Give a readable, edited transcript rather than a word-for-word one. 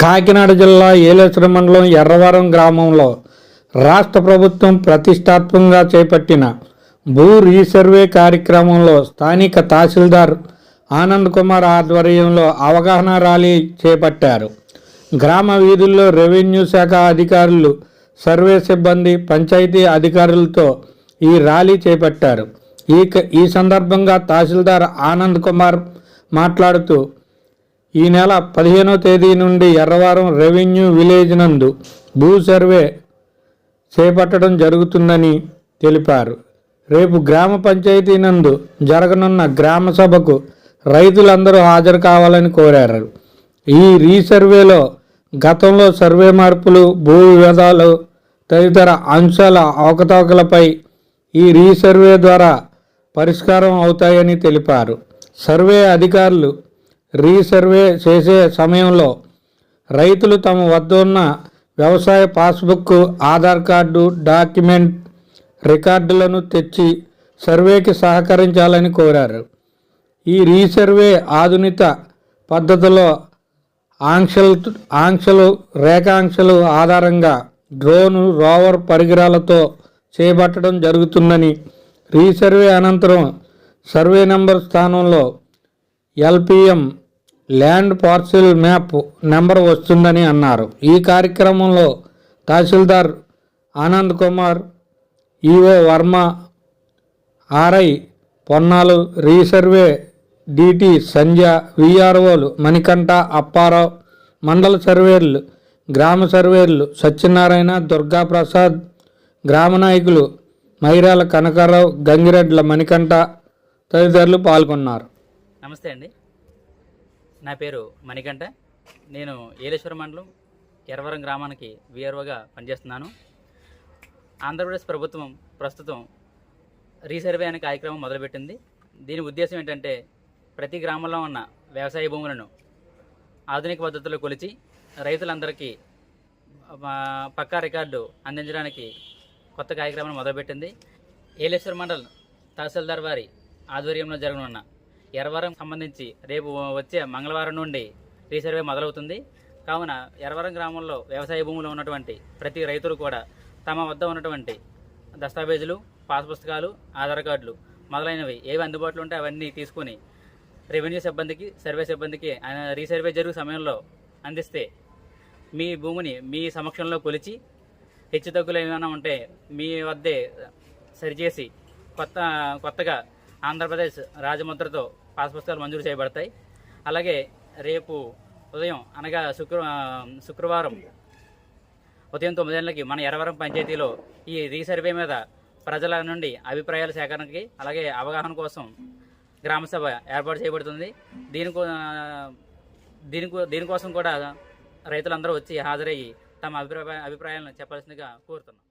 కాకినాడ జిల్లా ఏలేశ్వరం మండలం ఎర్రవరం గ్రామంలో రాష్ట్ర ప్రభుత్వం ప్రతిష్టాత్మకంగా చేపట్టిన భూ రీసర్వే కార్యక్రమంలో స్థానిక తహసీల్దార్ ఆనంద్ కుమార్ ఆధ్వర్యంలో అవగాహన ర్యాలీ చేపట్టారు. గ్రామ వీధుల్లో రెవెన్యూ శాఖ అధికారులు, సర్వే సిబ్బంది, పంచాయతీ అధికారులతో ఈ ర్యాలీ చేపట్టారు. ఈ సందర్భంగా తహసీల్దార్ ఆనంద్ కుమార్ మాట్లాడుతూ, ఈ నెల 15వ తేదీ నుండి ఎర్రవరం రెవెన్యూ విలేజ్ నందు భూ సర్వే చేపట్టడం జరుగుతుందని తెలిపారు. రేపు గ్రామ పంచాయతీ నందు జరగనున్న గ్రామ సభకు రైతులందరూ హాజరు కావాలని కోరారు. ఈ రీసర్వేలో గతంలో సర్వే మార్పులు, భూ వివాదాలు తదితర అంశాల అవకతవకలపై ఈ రీసర్వే ద్వారా పరిష్కారం అవుతాయని తెలిపారు. సర్వే అధికారులు రీసర్వే చేసే సమయంలో రైతులు తమ వద్ద ఉన్న వ్యవసాయ పాస్బుక్, ఆధార్ కార్డు, డాక్యుమెంట్ రికార్డులను తెచ్చి సర్వేకి సహకరించాలని కోరారు. ఈ రీసర్వే ఆధునిక పద్ధతిలో ఆంక్షలు రేఖాంశాలు ఆధారంగా డ్రోను, రోవర్ పరికరాలతో చేపట్టడం జరుగుతుందని, రీసర్వే అనంతరం సర్వే నెంబర్ స్థానంలో LPM land parcel map number వస్తుందని అన్నారు. ఈ కార్యక్రమంలో tahsildar Anand Kumar, EO Varma, RI Ponnalu, resurvey DT Sandhya, VROలు మణికంఠ, అప్పారావు, మండల సర్వేర్లు, గ్రామ సర్వేర్లు సత్యనారాయణ, దుర్గాప్రసాద్, గ్రామ నాయకులు మైరాల కనకారావు, గంగిరెడ్ల మణికంఠ తదితరులు పాల్గొన్నారు. నమస్తే అండి, నా పేరు మణికంఠ. నేను ఏలేశ్వరం మండలం ఎర్రవరం గ్రామానికి VROగా పనిచేస్తున్నాను. ఆంధ్రప్రదేశ్ ప్రభుత్వం ప్రస్తుతం రీసర్వే అనే కార్యక్రమం మొదలుపెట్టింది. దీని ఉద్దేశం ఏంటంటే, ప్రతి గ్రామంలో ఉన్న వ్యవసాయ భూములను ఆధునిక పద్ధతిలో కొలిచి రైతులందరికీ పక్కా రికార్డు అందించడానికి కొత్త కార్యక్రమం మొదలుపెట్టింది. ఏలేశ్వరం మండలం తహసీల్దార్ వారి ఆధ్వర్యంలో జరగనున్న ఎర్రవరం సంబంధించి రేపు వచ్చే మంగళవారం నుండి రీసర్వే మొదలవుతుంది. కావున ఎర్రవరం గ్రామంలో వ్యవసాయ భూములు ఉన్నటువంటి ప్రతి రైతులు కూడా తమ వద్ద ఉన్నటువంటి దస్తావేజులు, పాస్ పుస్తకాలు, ఆధార్ కార్డులు మొదలైనవి ఏవి అందుబాటులో ఉంటే అవన్నీ తీసుకుని రెవెన్యూ సిబ్బందికి, సర్వే సిబ్బందికి రీసర్వే జరుగు సమయంలో అందిస్తే మీ భూమిని మీ సమక్షంలో కొలిచి హెచ్చుతగ్గులు ఏమైనా ఉంటే మీ వద్దే సరిచేసి కొత్తగా ఆంధ్రప్రదేశ్ రాజముద్రతో పాస్ పుస్తకాలు మంజూరు చేయబడతాయి. అలాగే రేపు ఉదయం అనగా శుక్రవారం ఉదయం 9 గంటలకి మన ఎర్రవరం పంచాయతీలో ఈ రీసర్వే మీద ప్రజల నుండి అభిప్రాయాల సేకరణకి, అలాగే అవగాహన కోసం గ్రామసభ ఏర్పాటు చేయబడుతుంది. దీనికోసం కూడా రైతులందరూ వచ్చి హాజరయ్యి తమ అభిప్రాయాలను చెప్పాల్సిందిగా కోరుతున్నాం.